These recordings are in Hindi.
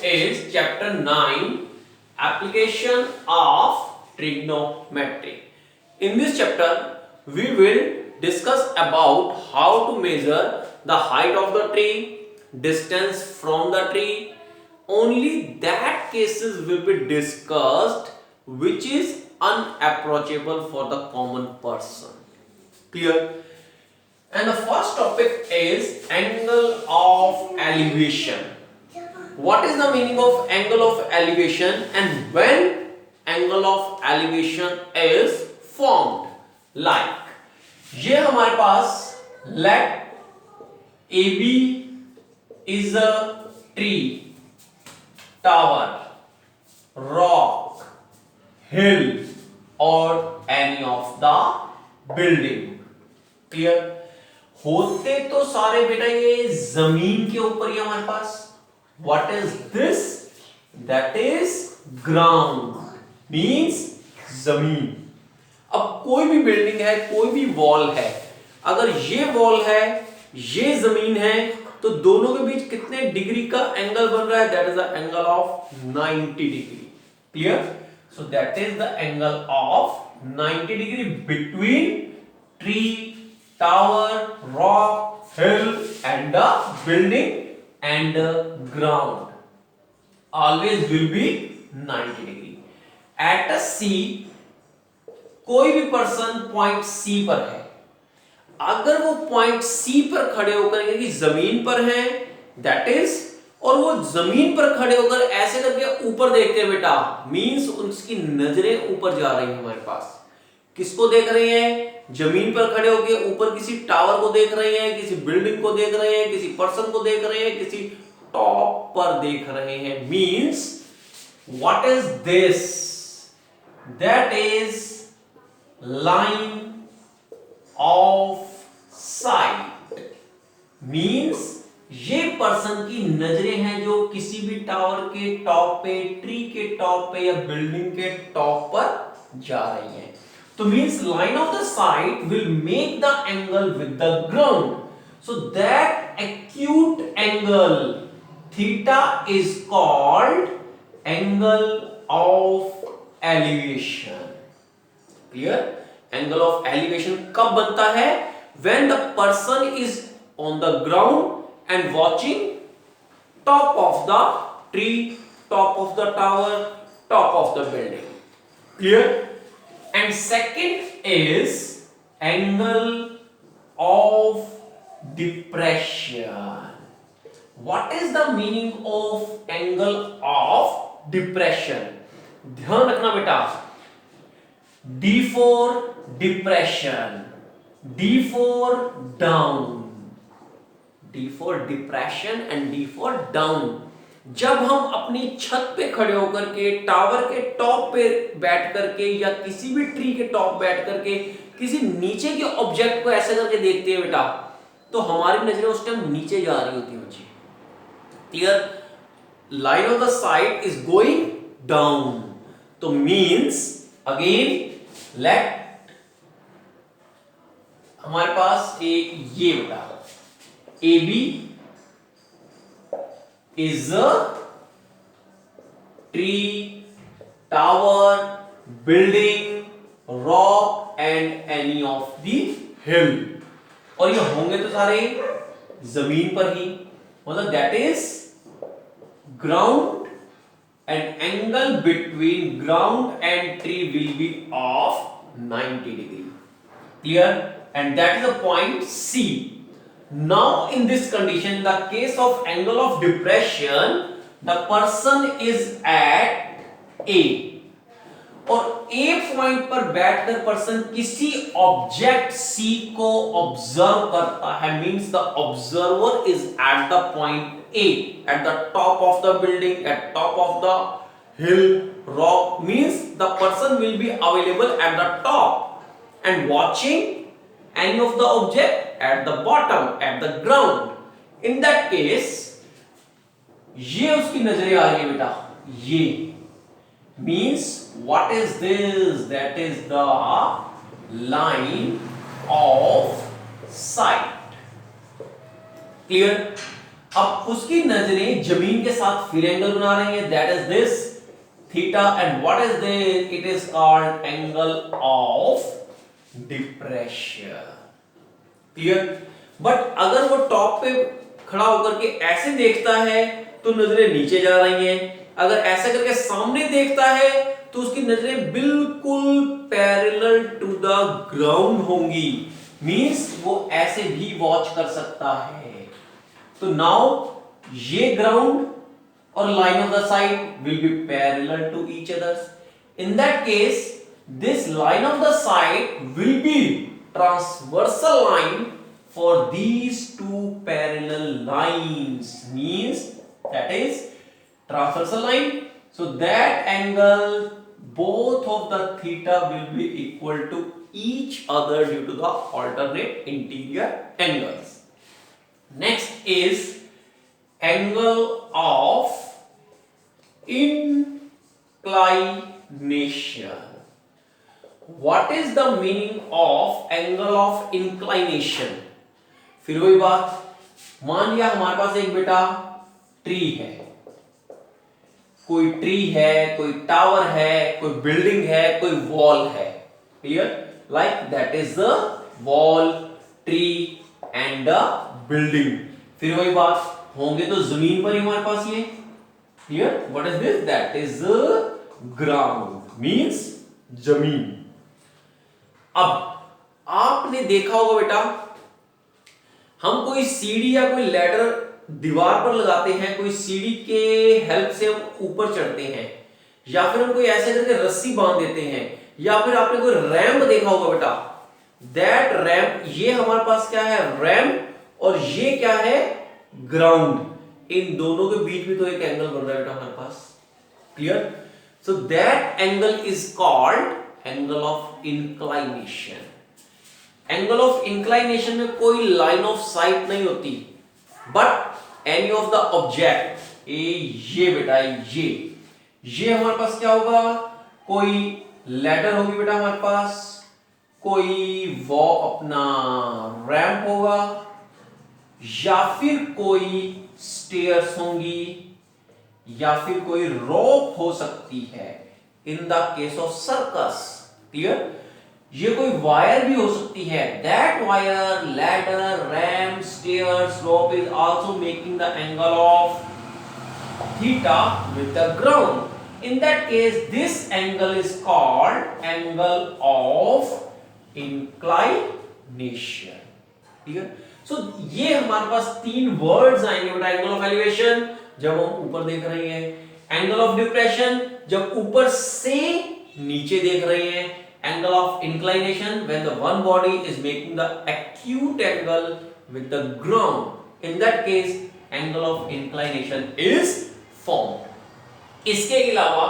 is chapter 9, application of trigonometry. In this chapter we will discuss about how to measure the height of the tree, distance from the tree. Only that cases will be discussed which is unapproachable for the common person. Clear? And the first topic is angle of elevation. What is the meaning of angle of elevation and when angle of elevation is formed? Like ये हमारे पास let AB is a tree, tower, rock, hill or any of the building. Clear? होते तो सारे बेटा ये जमीन के ऊपर ही हमारे पास. What is this? That is ground. Means जमीन. अब कोई भी बिल्डिंग है, कोई भी वॉल है, अगर ये वॉल है, ये जमीन है, तो दोनों के बीच कितने डिग्री का एंगल बन रहा है? That is the angle of 90 degree. Clear? So that is the angle of 90 degree between tree, tower, rock, hill and the building and ground. Always will be 90 degree. At a C, कोई भी पर्सन पॉइंट C पर है, अगर वो पॉइंट C पर खड़े होकर कि जमीन पर है, दैट इज, और वो जमीन पर खड़े होकर ऐसे करके ऊपर देखते हैं बेटा, मींस उसकी नजरें ऊपर जा रही हैं हमारे पास. किसको देख रही हैं? जमीन पर खड़े होकर ऊपर किसी टावर को देख रहे हैं, किसी बिल्डिंग को देख रहे हैं, किसी पर्सन को देख रहे हैं, किसी टॉप पर देख रहे हैं. Means what is this? That is line of site. Means ये पर्सन की नजरें हैं जो किसी भी टावर के टॉप पे, ट्री के टॉप पे या बिल्डिंग के टॉप पर जा रही हैं. So means line of the sight will make the angle with the ground. So that acute angle theta is called angle of elevation. Clear? Angle of elevation कब बनता है? When the person is on the ground and watching top of the tree, top of the tower, top of the building. Clear? And second is angle of depression. What is the meaning of angle of depression? ध्यान रखना बेटा. D for depression, D for down, D for depression and D for down. जब हम अपनी छत पे खड़े होकर के, टावर के टॉप पे बैठ करके या किसी भी ट्री के टॉप बैठ करके किसी नीचे के ऑब्जेक्ट को ऐसे करके देखते हैं बेटा, तो हमारी नजरें उस टाइम नीचे जा रही होती हैं बच्चे. Clear? Line of the sight is going down. तो मींस अगेन लेट हमारे पास ये बेटा A B is a tree, tower, building, rock and any of the hill. और ये होंगे तो सारे जमीन पर ही, मतलब that is ground and angle between ground and tree will be of 90 degree. Clear? And that is the point C. Now in this condition, in the case of angle of depression, the person is at A और A पॉइंट पर बैठकर पर्सन किसी ऑब्जेक्ट C को ऑब्जर्व करता है. Means the observer is at the point A, at the top of the building, at top of the hill, rock. Means the person will be available at the top and watching any of the object at the bottom, at the ground. In that case, ये उसकी नजरें आ रही है बेटा, ये means what is this? That is the line of sight. Clear? अब उसकी नजरें जमीन के साथ फिर एंगल बना रही हैं, that is this theta, and what is this, it is called angle of depression. Clear? But अगर वो टॉप पे खड़ा होकर के ऐसे देखता है तो नजरें नीचे जा रही हैं, अगर ऐसा करके सामने देखता है तो उसकी नजरें बिल्कुल पैरेलल टू द ग्राउंड होंगी, मींस वो ऐसे भी वॉच कर सकता है। तो नाउ ये ग्राउंड और line of the side will be parallel to each others. In that case this line of the side will be transversal line for these two parallel lines, means that is transversal line, so that angle both of the theta will be equal to each other due to the alternate interior angles. Next is angle of inclination. What is the meaning of angle of inclination? फिर वही बात, मान लिया हमारे पास एक बेटा ट्री है, कोई ट्री है, कोई टावर है, कोई बिल्डिंग है, कोई वॉल है। Clear? Like that is the wall, tree and the building. फिर वही बात, होंगे तो जमीन पर ही हमारे पास ये। Clear? What is this? That is ground, means जमीन। अब आपने देखा होगा बेटा, हम कोई सीढ़ी या कोई लैडर दीवार पर लगाते हैं, कोई सीढ़ी के हेल्प से हम ऊपर चढ़ते हैं, या फिर हम कोई ऐसे करके रस्सी बांध देते हैं, या फिर आपने कोई रैंप देखा होगा बेटा। दैट रैंप, ये हमारे पास क्या है? रैंप, और ये क्या है? ग्राउंड। इन दोनों के बीच में तो एक एंगल बन रहा है बेटा हमारे पास। Clear? So that angle is called angle of inclination. Angle of inclination में कोई लाइन ऑफ साइट नहीं होती, but any of the object, ये बेटा ये हमारे पास क्या होगा? कोई लैडर होगी बेटा हमारे पास, कोई वो अपना रैंप होगा, या फिर कोई स्टेयर्स होंगी, या फिर कोई रोप हो सकती है in the case of circus. Clear? ये कोई वायर भी हो सकती है। That wire, ladder, ramp, stairs, rope is also making the angle of theta with the ground. In that case this angle is called angle of inclination. ठीक है? सो ये हमारे पास तीन वर्ड्स आएंगे बेटा। एंगल ऑफ एलिवेशन जब हम ऊपर देख रहे हैं, एंगल ऑफ डिप्रेशन जब ऊपर से नीचे देख रहे हैं, angle of inclination when the one body is making the acute angle with the ground. In that case, angle of inclination is formed. इसके अलावा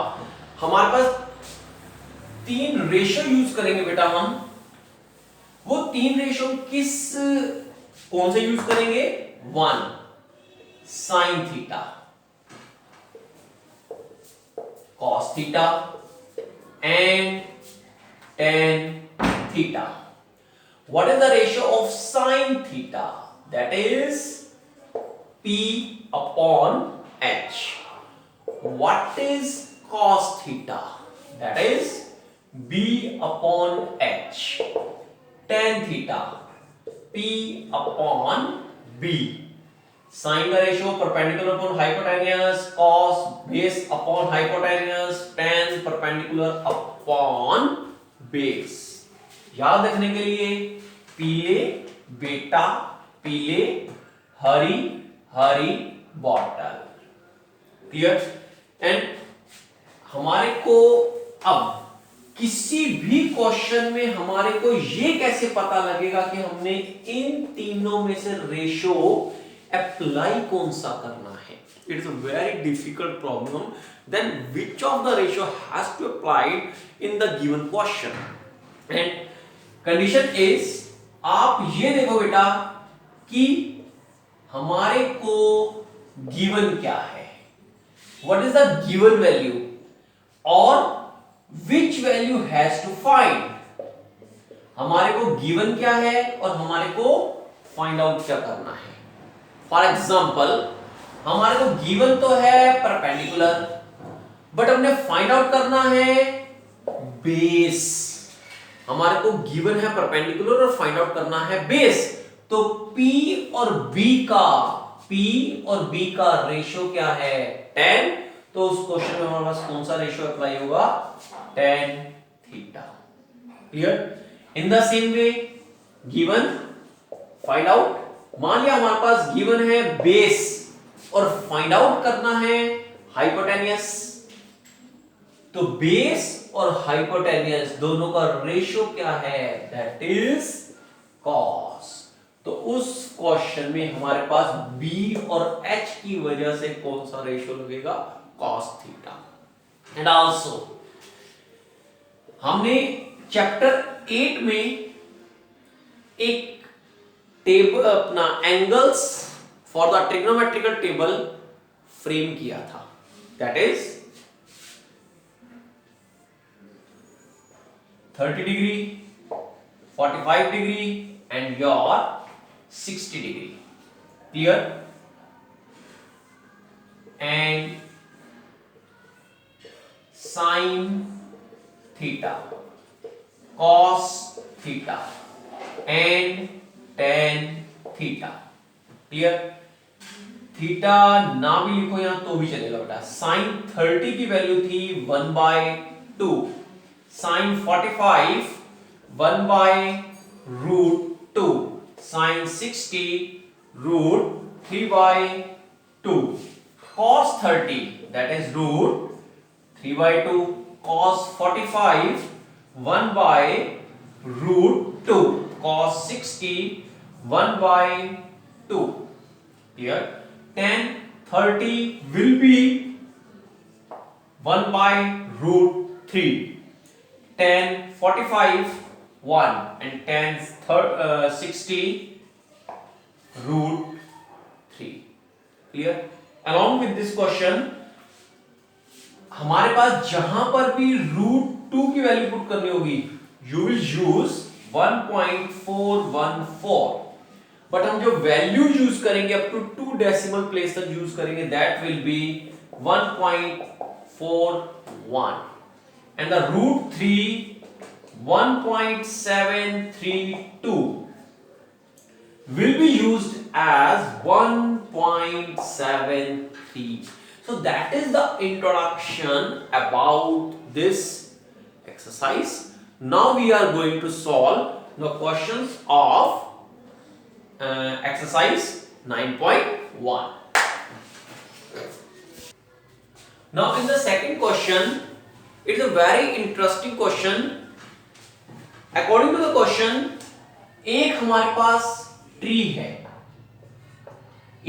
हमारे पास तीन रेशो यूज करेंगे बेटा हम। वो तीन रेशो कौन से यूज करेंगे? 1 sin theta, cos theta and tan theta. What is the ratio of sin theta? That is P upon H. What is cos theta? That is B upon H. Tan theta, P upon B. Sin का ratio perpendicular upon hypotenuse, cos base upon hypotenuse, tan perpendicular upon base. याद रखने के लिए पीले बेटा, पीले Hari Hari bottle. Clear? And हमारे को अब किसी भी क्वेश्चन में हमारे को ये कैसे पता लगेगा कि हमने इन तीनों में से रेशो अप्लाई कौन सा करना है? It is a very difficult problem. Then which of the ratio has to applied in the given question? And condition is, आप ये देखो बेटा कि हमारे को given क्या है, what is the given value, और which value has to find. हमारे को given क्या है और हमारे को find out क्या करना है. For example, हमारे को गिवन तो है परपेंडिकुलर, बट हमने फाइंड आउट करना है बेस। हमारे को गिवन है परपेंडिकुलर और फाइंड आउट करना है बेस। तो P और B का रेशियो क्या है 10। तो उस क्वेश्चन में हमारे पास कौन सा रेशियो अप्लाई होगा tan theta. Clear. In the same way given find out, मान लिया हमारे पास गिवन है बेस और फाइंड आउट करना है हाइपोटेनियस। तो बेस और हाइपोटेनियस दोनों का रेशियो क्या है दैट इज cos। तो उस क्वेश्चन में हमारे पास B और H की वजह से कौन सा रेशियो लगेगा cos थीटा। एंड आल्सो हमने चैप्टर 8 में एक टेबल अपना angles for the trigonometrical table frame किया था, that is 30 degree, 45 degree and your 60 degree. Clear. And sine theta, cos theta and tan theta. Clear. Theta ना भी लिखो यहां तो भी चलेगा बेटा। साइन 30 की वैल्यू थी 1/2, sign 45 1/√2, sign 60 √3/2, cos 30 that is √3/2, cos 45 1/√2, cos 60 1/2। Here tan 30 will be 1/√3, tan 45 1 and tan 60 √3। Clear। Along with this question हमारे पास जहां पर भी √2 की वैल्यू पुट करनी होगी यू विल यूज 1.414, बट हम जो वैल्यू यूज करेंगे अप टू 2 डेसिमल प्लेस तक यूज करेंगे that will B 1.41 and the √3 1.732 will be used as 1.73. So that is the introduction about this exercise. Now we are going to solve the questions of exercise 9.1. Now in the second question, it is a very interesting question. According to the question, एक हमारे पास ट्री है,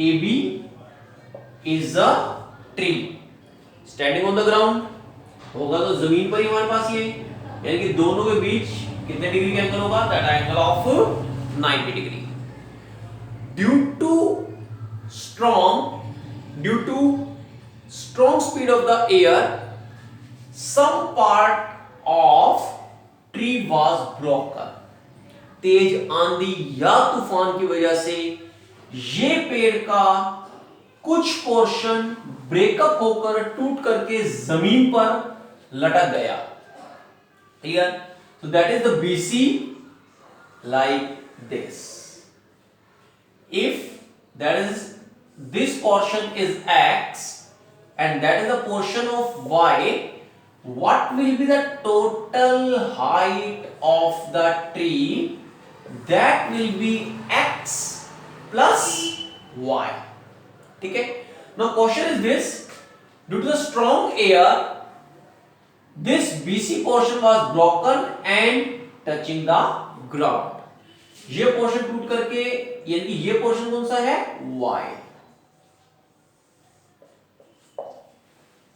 AB is a tree standing on the ground, होगा तो जमीन पर ही हमारे पास ये, यानी कि दोनों के बीच कितने डिग्री का एंगल होगा that angle of 90 degree. Due to strong speed of the air, some part of tree was broken। तेज आंधी या तूफान की वजह से ये पेड़ का कुछ पोर्शन ब्रेकअप होकर टूट करके जमीन पर लटक गया। Clear. So that is the BC like this. If that is this portion is X and that is the portion of Y, what will be the total height of the tree? That will be X plus Y। ठीक है। Now question is this, due to the strong air this BC portion was broken and touching the ground। ये पोर्शन टूट करके, यानी ये पोर्शन कौन सा है Y।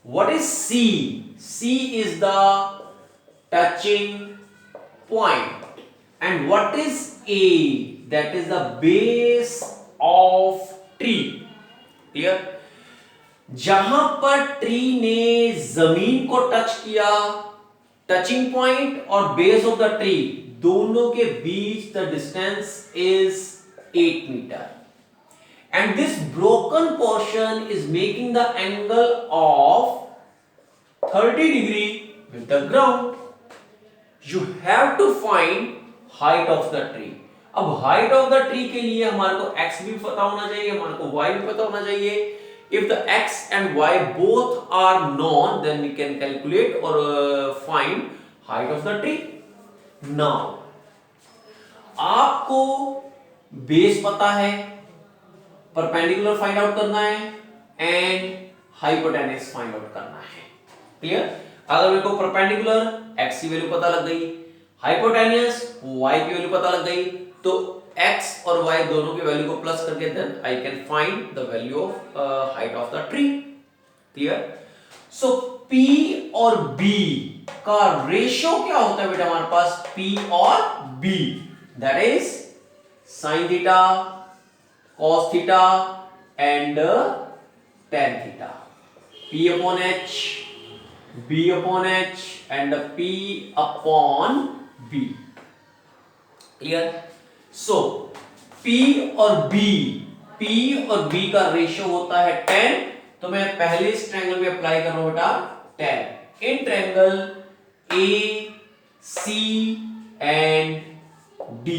What is C? C is the touching point. And what is A? That is the base of tree। Clear? जहां पर ट्री ने जमीन को टच किया, टचिंग पॉइंट और बेस ऑफ द ट्री दोनों के बीच the distance is 8 metre. and this broken portion is making the angle of 30 degree with the ground. You have to find height of the tree. अब height of the tree के लिए हमारे को x भी पता होना चाहिए, हमारे को y भी पता होना चाहिए. If the x and y both are known, then we can calculate or find height of the tree. Now, आपको base पता है, perpendicular find out करना है and hypotenuse find out करना है. Clear? अगर मेरे को perpendicular x की वैल्यू पता लग गई, hypotenuse y की वैल्यू पता लग गई, तो x और y दोनों की वैल्यू को प्लस करके then I can find the value of height of the tree. Clear? So p और b का रेशियो क्या होता है बेटा हमारे पास? p और b, that is sin theta, cos theta and tan theta. p upon h, b upon h and p upon b. Clear? So P और B का रेशियो होता है 10. तो मैं पहले इस ट्रायंगल में अप्लाई कर रहा हूं बेटा 10. In triangle AC and D.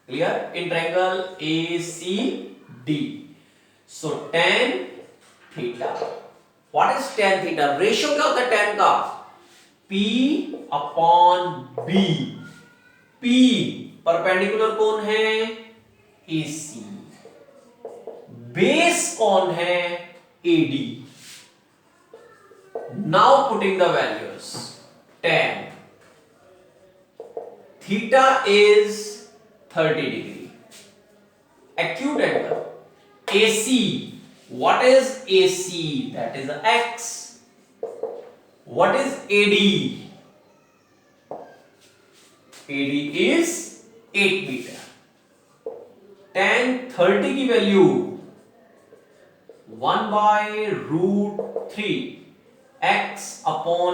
Clear? In triangle ACD. So tan theta. What is tan theta? Ratio क्या होता है tan का? P upon B. P perpendicular कौन है? AC. बेस कौन है? AD. Now putting the values. tan theta is 30 degree. Acute angle AC. What is AC? That is x. What is AD? AD is 8 metre. tan 30 की value 1 by root 3 x upon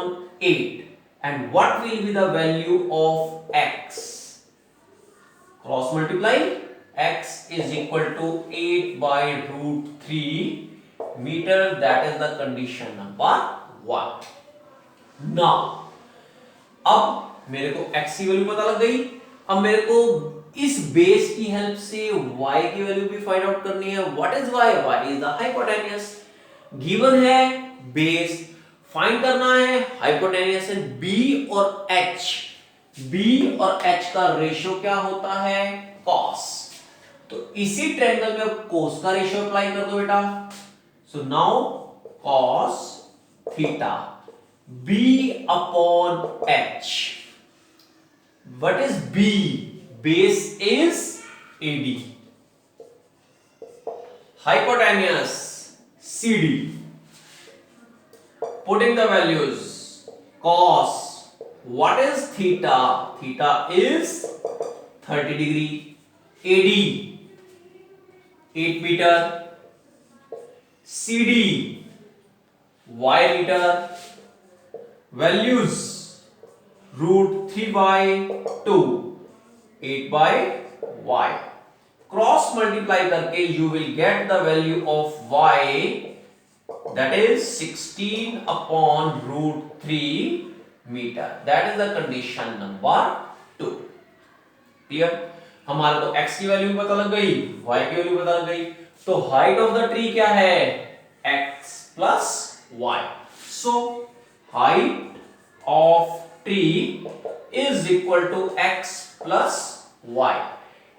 8. And what will be the value of x? Cross multiply. X is equal to 8 by root 3 meter. That is the condition number 1. Now, अब मेरे को x की वैल्यू पता लग गई. अब मेरे को इस बेस की हेल्प से y की वैल्यू भी फाइंड आउट करनी है. What is y? y is the hypotenuse. Given है बेस, फाइंड करना है हाइपोटेन्यूस. b और h का रेशियो क्या होता है? cos. तो इसी ट्रायंगल में cos का रेशियो अप्लाई कर दो बेटा. So now cos theta b upon h. What is B? Base is AD. Hypotenuse CD. Putting the values. Cos. What is theta? Theta is 30 degree. AD 8 meter. CD y meter. Values root 3 by 2, 8 by y. Cross multiply करके you will get the value of y, that is 16 upon root 3 meter. That is the condition number 2. Clear? हमारे को x की वैल्यू पता लग गई, y की वैल्यू पता लग गई. तो हाइट ऑफ द ट्री क्या है? x plus y. So height of tree is equal to x plus y.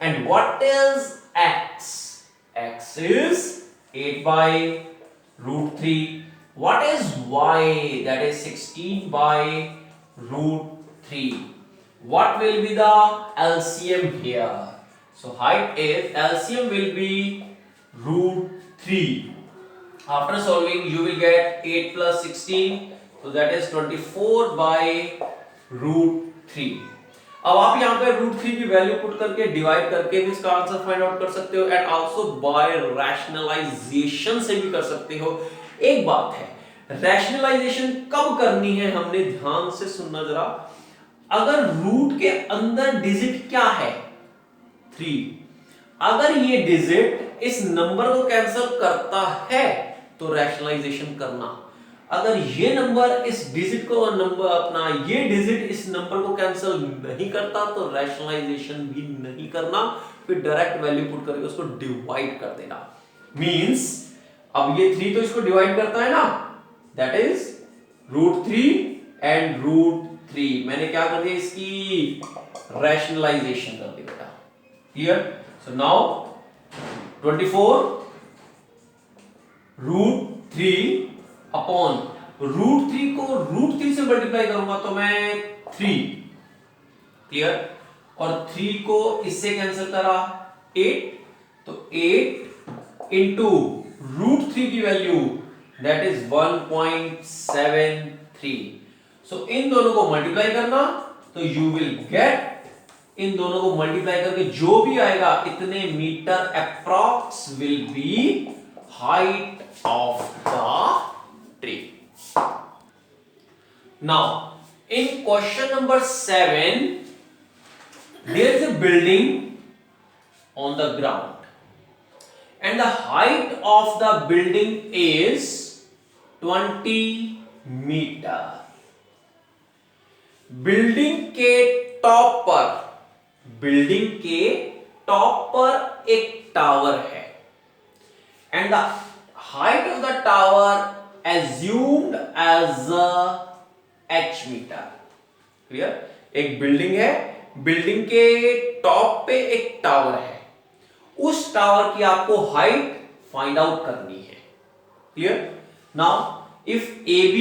And what is x? X is 8 by root 3. What is y? That is 16 by root 3. What will be the LCM here? So height is LCM will be root 3. After solving you will get 8 plus 16. So that is 24 by root 3. अब आप यहाँ पे रूट 3 की वैल्यू पुट करके डिवाइड करके भी इसका आंसर फाइंड आउट कर सकते हो एंड आल्सो बाय रैशनलाइजेशन से भी कर सकते हो. एक बात है, रैशनलाइजेशन कब करनी है हमने ध्यान से सुनना जरा. अगर रूट के अंदर डिजिट क्या है? 3. अगर ये डिजिट इस नंबर को कैंसिल करता है तो रैशनलाइजेशन करना, अगर ये नंबर इस डिजिट को नंबर अपना ये डिजिट इस नंबर को कैंसिल नहीं करता तो रैशनलाइजेशन भी नहीं करना, फिर डायरेक्ट वैल्यू पुट करके उसको डिवाइड कर देना। मींस अब ये 3 तो इसको डिवाइड करता है ना, दैट इज √3 एंड √3। मैंने क्या कर दिया, इसकी रैशनलाइजेशन कर दी बेटा। क्लियर? सो नाउ 24 √3 अपॉन √3 को √3 से मल्टीप्लाई करूंगा तो मैं 3। क्लियर? और 3 को इससे कैंसिल करा 8, तो 8 इंटू √3 की वैल्यू दैट इज 1.73। सो इन दोनों को मल्टीप्लाई करना तो यू विल गेट, इन दोनों को मल्टीप्लाई करके जो भी आएगा इतने metre approx will be height of the tree. Now, in question number 7, there is a building on the ground, and the height of the building is 20 meter. Building के टॉप पर एक टावर है, and the height of the tower assumed as h metre. Clear? एक बिल्डिंग है, बिल्डिंग के टॉप पे एक टावर है, उस टावर की आपको हाइट फाइंड आउट करनी है। Clear? Now if AB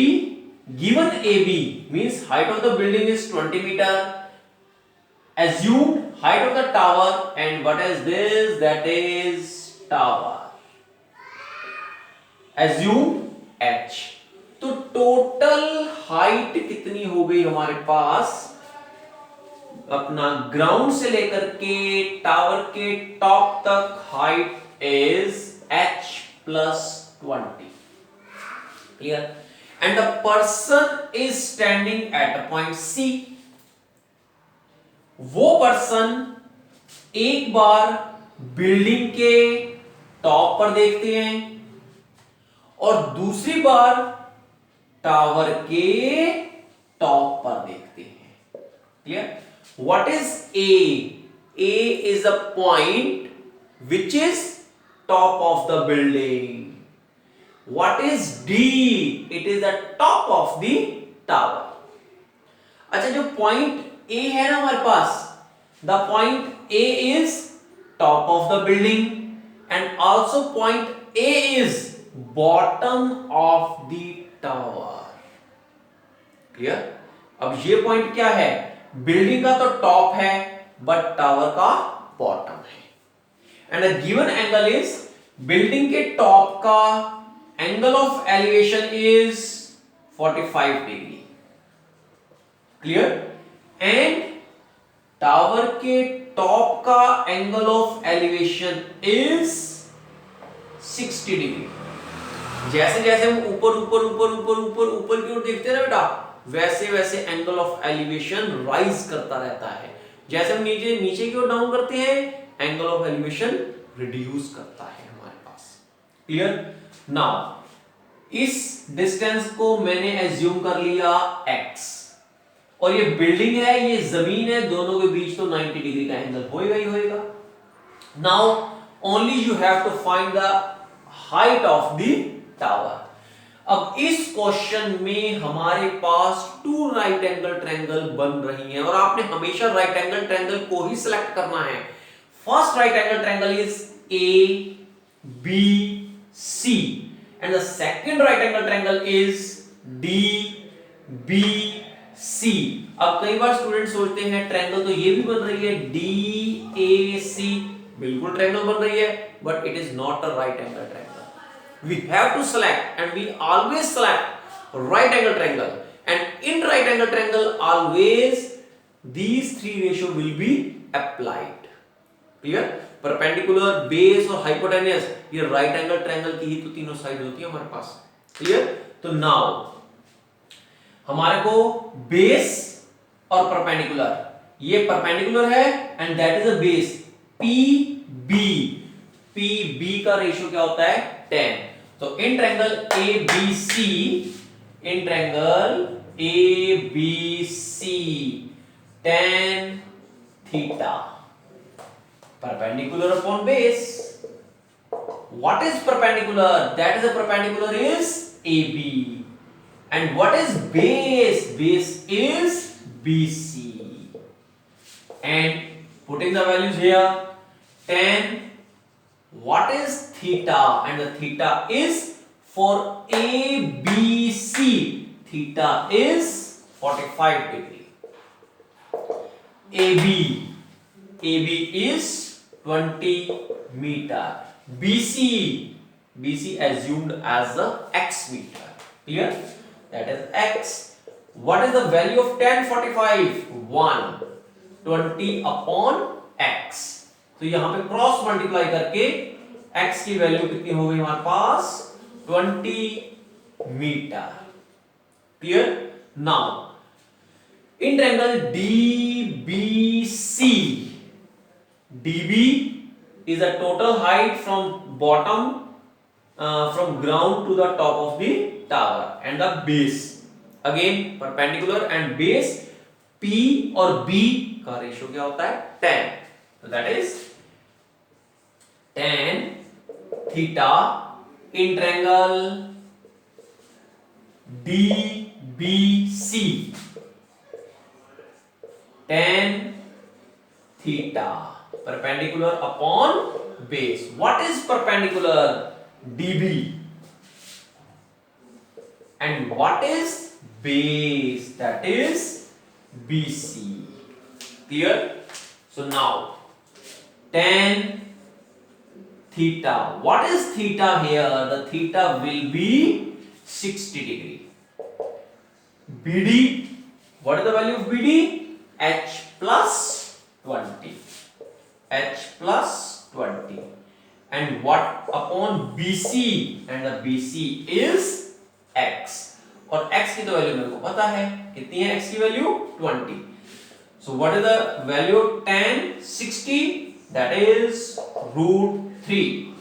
given AB means height of the building is 20 meter, assumed height of the tower, and what is this? That is tower, assumed h। तो टोटल हाइट कितनी हो गई हमारे पास, अपना ग्राउंड से लेकर के टावर के टॉप तक height is h plus 20। Clear? And the person is standing at a point C। वो पर्सन एक बार बिल्डिंग के टॉप पर देखते हैं और दूसरी बार टावर के टॉप पर देखते हैं। Clear? What is A? A is a point which is top of the building. What is D? It is the top of the tower. अच्छा, जो पॉइंट A है ना हमारे पास, the point A is top of the building and also point A is bottom of the tower. Clear? अब ये पॉइंट क्या है, बिल्डिंग का तो टॉप है बट टावर का बॉटम है, and a given angle is, building के टॉप का angle of elevation is 45 degree. Clear? And tower के टॉप का angle of elevation is 60 degree. जैसे जैसे हम ऊपर ऊपर ऊपर ऊपर ऊपर ऊपर की ओर देखते हैं ना बेटा, वैसे वैसे एंगल ऑफ एलिवेशन राइज करता रहता है। जैसे हम नीचे नीचे की ओर डाउन करते हैं, एंगल ऑफ एलिवेशन रिड्यूस करता है हमारे पास। क्लियर? नाउ इस डिस्टेंस को मैंने एज्यूम कर लिया x, और ये बिल्डिंग है, ये जमीन है, दोनों के बीच तो 90 डिग्री का एंगल होएगा ही होएगा। Now only you have to find the height of the tower. अब इस क्वेश्चन में हमारे पास 2 राइट एंगल ट्रायंगल बन रही हैं और आपने हमेशा राइट एंगल ट्रायंगल को ही सिलेक्ट करना है। First right angle triangle is ABC and the second right angle triangle is DBC। अब कई बार स्टूडेंट सोचते हैं ट्रायंगल तो ये भी बन रही है DAC, बिल्कुल ट्रायंगल बन रही है, but it is not a right angle triangle. We have to select, and we always select right angle triangle, and in right angle triangle always these 3 ratio will be applied। Clear? Perpendicular, base और हाइपोटेन्यूस, ये राइट एंगल ट्रायंगल की ही तो तीनों साइड होती है हमारे पास। क्लियर? तो नाउ हमारे को बेस और परपेंडिकुलर, ये परपेंडिकुलर है and that is a base PB, P B का रेशियो क्या होता है 10। तो in triangle A B C, in triangle A B C tan theta perpendicular upon base. What is perpendicular? That is a perpendicular is AB. And what is base? Base is BC. And putting the values here, tan, what is theta? And the theta is for ABC, theta is 45 degree. AB is 20 meter. BC assumed as the x meter. Clear? That is x. What is the value of tan 45? 1. 20 upon x. तो यहां पे क्रॉस मल्टीप्लाई करके x की वैल्यू कितनी हो गई हमारे पास 20 metre. Clear? Now in triangle DBC, DB is the total height from bottom from ground to the top of the tower, and the base again perpendicular and base P और B का रेशियो क्या होता है 10. So that is tan theta in triangle DBC, tan theta perpendicular upon base. What is perpendicular? DB. And what is base? That is BC. Clear? So now tan theta. What is theta here? The theta will be 60 degree. BD. What is the value of BD? H plus 20. H plus 20. And what upon BC? And the BC is x. और x की तो वैल्यू मेरे को पता है कितनी है x की value 20. So what is the value of tan 60? That is root 3.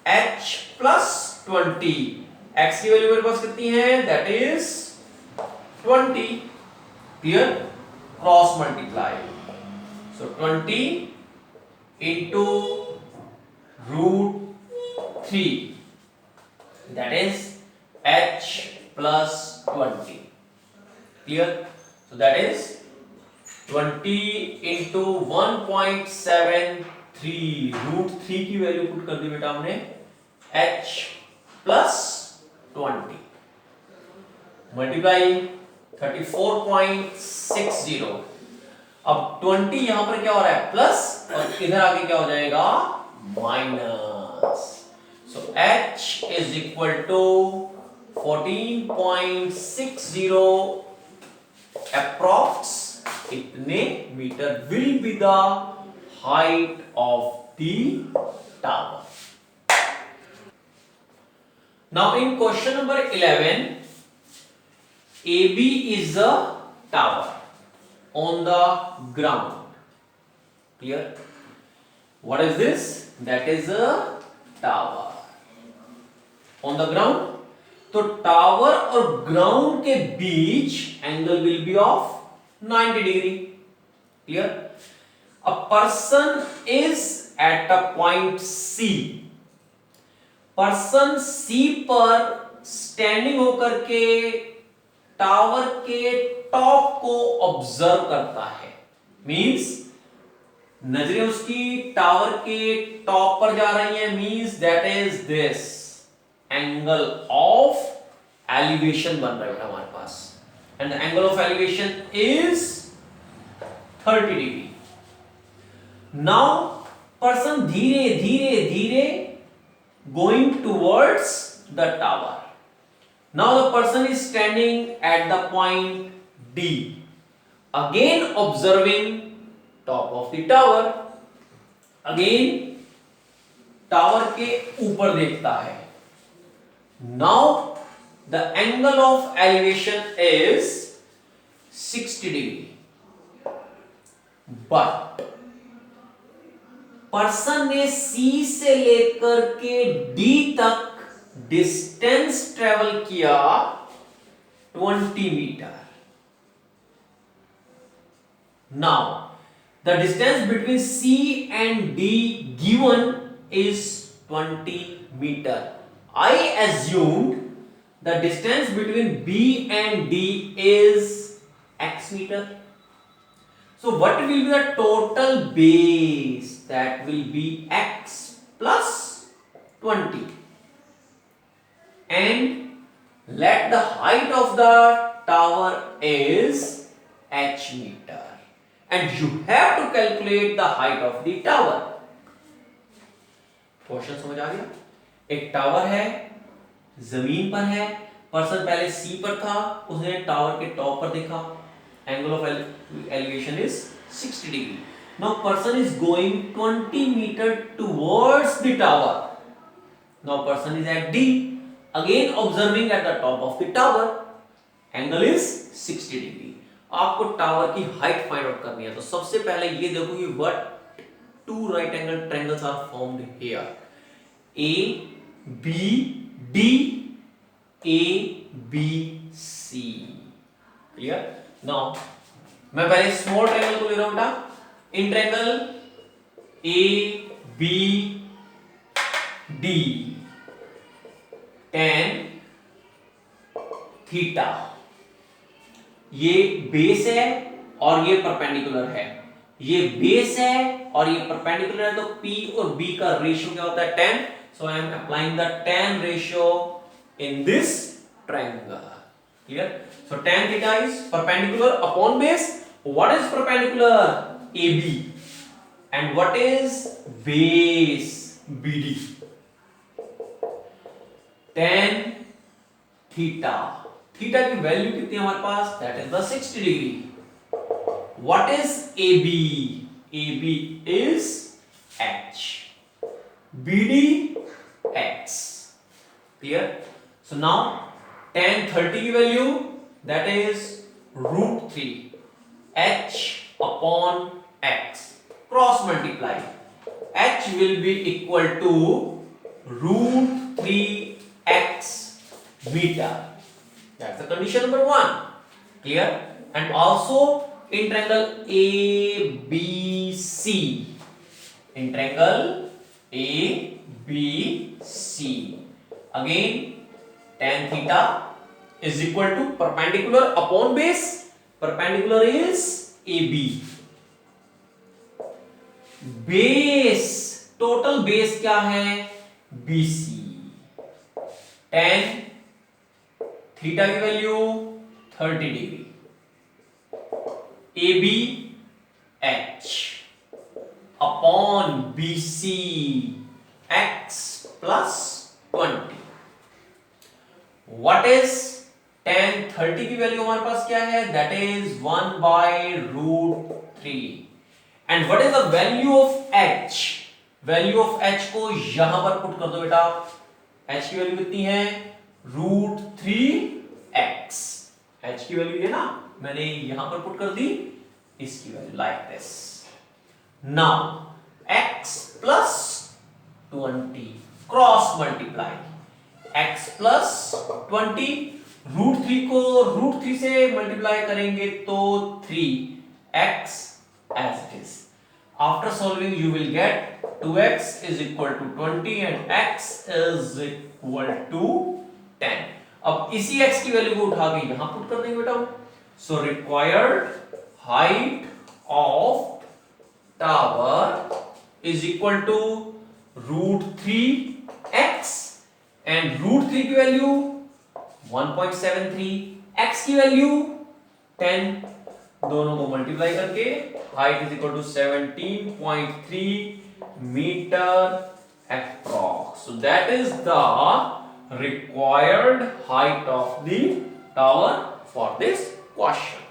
H plus 20. x की वैल्यू मेरे पास कितनी है? That is 20. Clear? Cross multiply. So 20 into root 3. That is h plus 20. Clear? So that is 20 into 1.73. root 3 की वैल्यू पुट कर दी बेटा हमने h plus 20. मल्टीप्लाई 34.60. अब 20 यहां पर क्या हो रहा है प्लस और इधर आगे क्या हो जाएगा minus. So h is equal to 14.60 approx इतने metre will be the height of the tower. Now in question number 11, AB is a tower on the ground. Clear? What is this? That is a tower on the ground. तो टावर और ग्राउंड के बीच angle will be of 90 degree. Clear? A person is at a point C. Person C पर स्टैंडिंग होकर के टावर के टॉप को ऑब्जर्व करता है. मींस नजरें उसकी टावर के टॉप पर जा रही हैं. Means that is this angle of elevation बन रहा है बेटा हमारे पास. And the angle of elevation is 30 degree. Now person धीरे धीरे धीरे going towards the tower. Now the person is standing at the point D, again observing top of the tower. Again tower के ऊपर देखता है. Now the angle of elevation is 60 degree. But person ने सी से लेकर के डी तक डिस्टेंस ट्रेवल किया 20 metre. Now the distance between C and D given is 20 meter. I assumed the distance between B and D is x meter. So what will be the total base? That will be x plus 20. And let the height of the tower is h meter. And you have to calculate the height of the tower. Question समझ आ गया? एक टावर है, जमीन पर है, पर्सन पहले सी पर था, उसने टावर के टॉप पर देखा, angle of elevation is 60 degree. Now person is going 20 metre towards the tower. Now person is at D, again observing at the top of the tower, angle is 60 degree. आपको टावर की हाइट फाइंड आउट करनी है. तो सबसे पहले ये देखो कि what two right angle triangles are formed here. A B D, A B C. Clear? Now मैं पहले स्मॉल ट्रायंगल को ले रहा हूं बेटा. In triangle A B D, tan theta, ये बेस है और ये परपेंडिकुलर है. ये बेस है और ये परपेंडिकुलर है, तो P और B का रेशियो क्या होता है? 10. So I am applying the tan ratio in this triangle. Clear? So tan theta is perpendicular upon base. What is perpendicular? AB. And what is base? BD. tan theta, theta की वैल्यू कितनी है हमारे पास? That is the 60 degree. What is AB? AB is h, BD x. Clear? So now tan 30 की value that is √3 h upon x. Cross multiply, h will be equal to √3x meter. That's the condition number 1. Clear? And also in triangle ABC, in triangle ABC, again tan theta is equal to perpendicular upon base. Perpendicular is AB. Base, total base क्या है? BC. tan थीटा की value 30 degree. AB h upon BC x plus 20. What is tan 30 की वैल्यू हमारे पास क्या है? That is 1/√3. And what is the value of h? Value of h को यहां पर पुट कर दो बेटा. h की वैल्यू कितनी है? √3x. h की वैल्यू है ना, मैंने यहां पर पुट कर दी. इसकी value like this. Now x plus 20 cross multiply. x plus 20, √3 को √3 से मल्टीप्लाई करेंगे तो 3x as it is. After solving you will get 2x is equal to 20 and x is equal to 10. अब इसी x की वैल्यू को उठा के यहां पुट कर देंगे बेटा. So required height of tower is equal to √3x and √3 की वैल्यू 1.73, x की वैल्यू 10. दोनों को मल्टीप्लाई करके height is equal to 17.3 metre approx. So that is the required height of the tower for this question.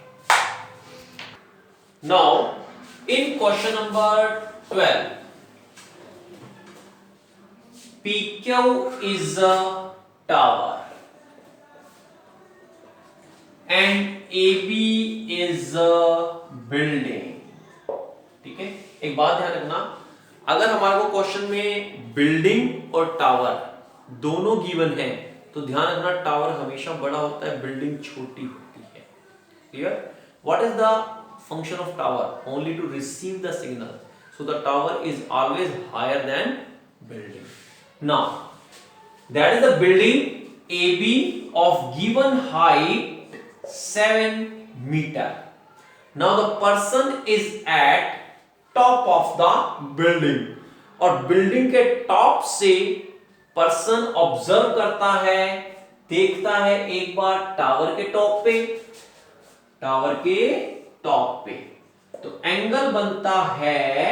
Now in question number 12, PQ is a tower and AB is a building. ठीक है, एक बात ध्यान रखना, अगर हमारे को क्वेश्चन में बिल्डिंग और टावर दोनों गिवन है तो ध्यान रखना टावर हमेशा बड़ा होता है, बिल्डिंग छोटी होती है। Clear? What is the function of tower? Only to receive the signal, so the tower is always higher than building. Now that is the building AB of given height 7 meter. Now the person is at top of the building, और बिल्डिंग के टॉप से पर्सन ऑब्जर्व करता है, देखता है एक बार टावर के टॉप पे, टावर के टॉप पे, तो एंगल बनता है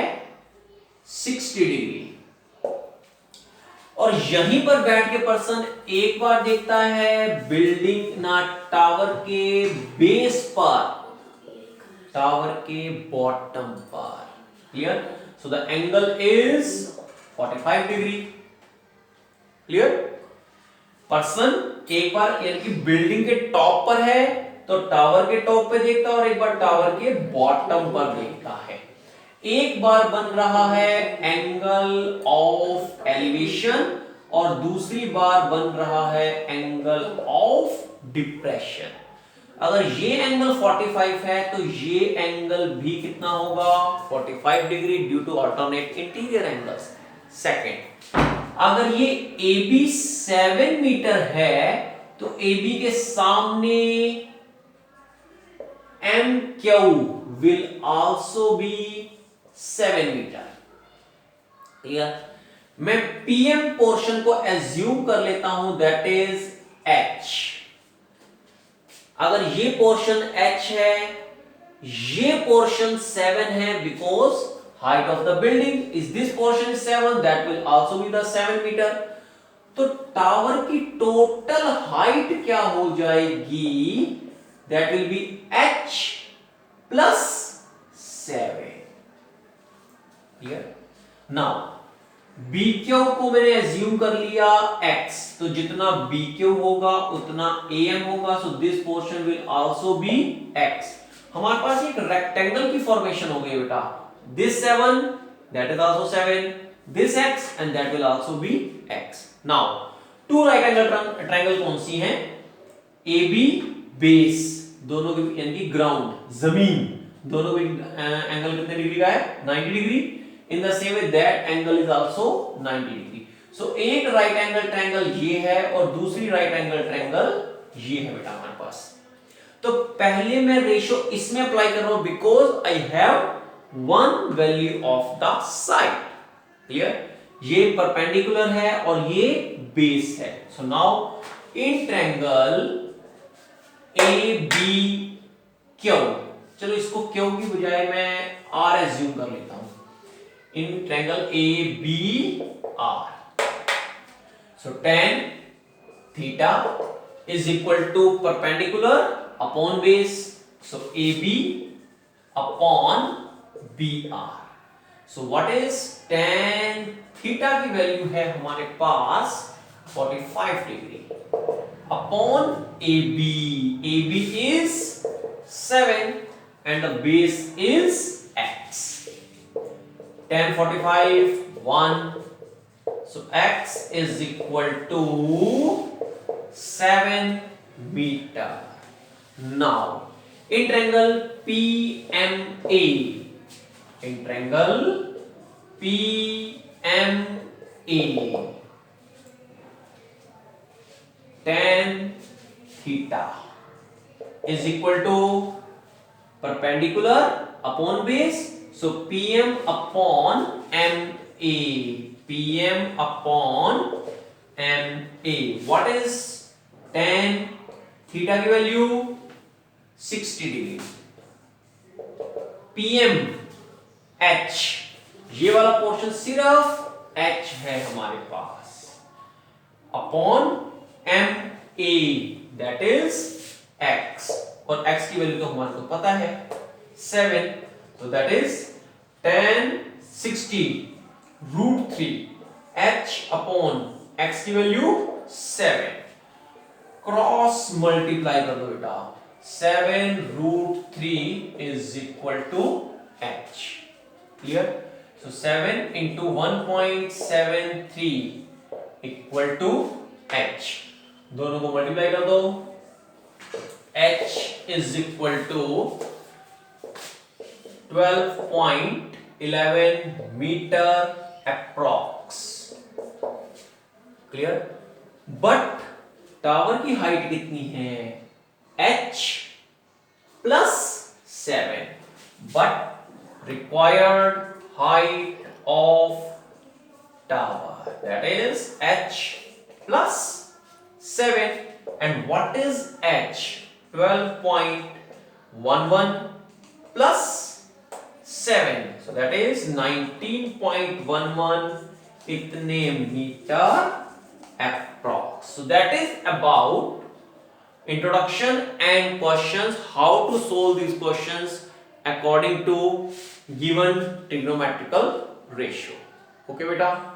60 डिग्री। और यहीं पर बैठ के पर्सन एक बार देखता है बिल्डिंग ना टावर के बेस पर, टावर के बॉटम पर। Clear? So the angle is 45 degree. Clear? Person एक बार यानी कि बिल्डिंग के टॉप पर है तो टावर के टॉप पे देखता है और एक बार टावर के बॉटम पर देखता है। एक बार बन रहा है एंगल ऑफ एलिवेशन और दूसरी बार बन रहा है एंगल ऑफ डिप्रेशन। अगर ये एंगल 45 है तो ये एंगल भी कितना होगा? 45 degree due to alternate interior angles. Second, अगर ये AB 7 मीटर है तो AB के सामने MQ will also be 7 metre. Clear? मैं PM पोर्शन को एज्यूम कर लेता हूं दैट इज H। अगर ये पोर्शन H है, ये पोर्शन 7 है because height of the building is this portion 7, that will also be the 7 metre. तो टावर की टोटल हाइट क्या हो जाएगी? That will be H plus 7। Clear? Now BQ को मैंने एज्यूम कर लिया X, तो जितना BQ होगा उतना AM होगा, so this portion will also be X। हमारे पास एक रेक्टेंगल की फॉर्मेशन हो गई बेटा, this 7 that is also 7, this X and that will also be X। Now two right angle triangle कौन सी हैं? AB बेस, दोनों के यानी कि ग्राउंड जमीन, दोनों के एंगल कितने डिग्री का है? 90 degree. In the same way that angle is also 90 degree. So एक राइट एंगल ट्रायंगल ये है और दूसरी राइट एंगल ट्रायंगल ये है बेटा हमारे पास। तो पहले मैं रेशियो इसमें अप्लाई कर रहा हूं because I have one value of the side. Clear? ये परपेंडिकुलर है और ये बेस है। So now in triangle ABQ, चलो इसको Q की बजाय मैं R एज्यूम कर लेता हूं। In triangle ABR, so tan theta is equal to perpendicular upon base, so AB upon BR. So what is tan theta की वैल्यू है हमारे पास 45 degree upon AB. AB is 7 and the base is X. Tan 45 1, so X is equal to 7 meter. Now in triangle PMA, in triangle PMA, tan theta is equal to perpendicular upon base, so PM upon MA, PM upon MA. What is tan theta की वैल्यू? 60 डिग्री। PM H, ये वाला पोर्शन सिर्फ H है हमारे पास, upon MA that is X, और X की वैल्यू तो हमारे को पता है 7, so that is tan 60 root 3 H upon X की वैल्यू 7, क्रॉस मल्टीप्लाई कर दो बेटा, 7 root 3 is equal to H। Clear? So 7 into 1.73 equal to h. दोनों को मल्टीप्लाई कर दो. h is equal to 12.11 meter approx. Clear. But tower की हाइट कितनी है? h plus 7. But required height of tower, that is h plus 7. And what is h? 12.11 plus 7, so that is 19.11 itne meter approx. So that is about introduction and questions, how to solve these questions according to given trigonometrical ratio. Okay beta.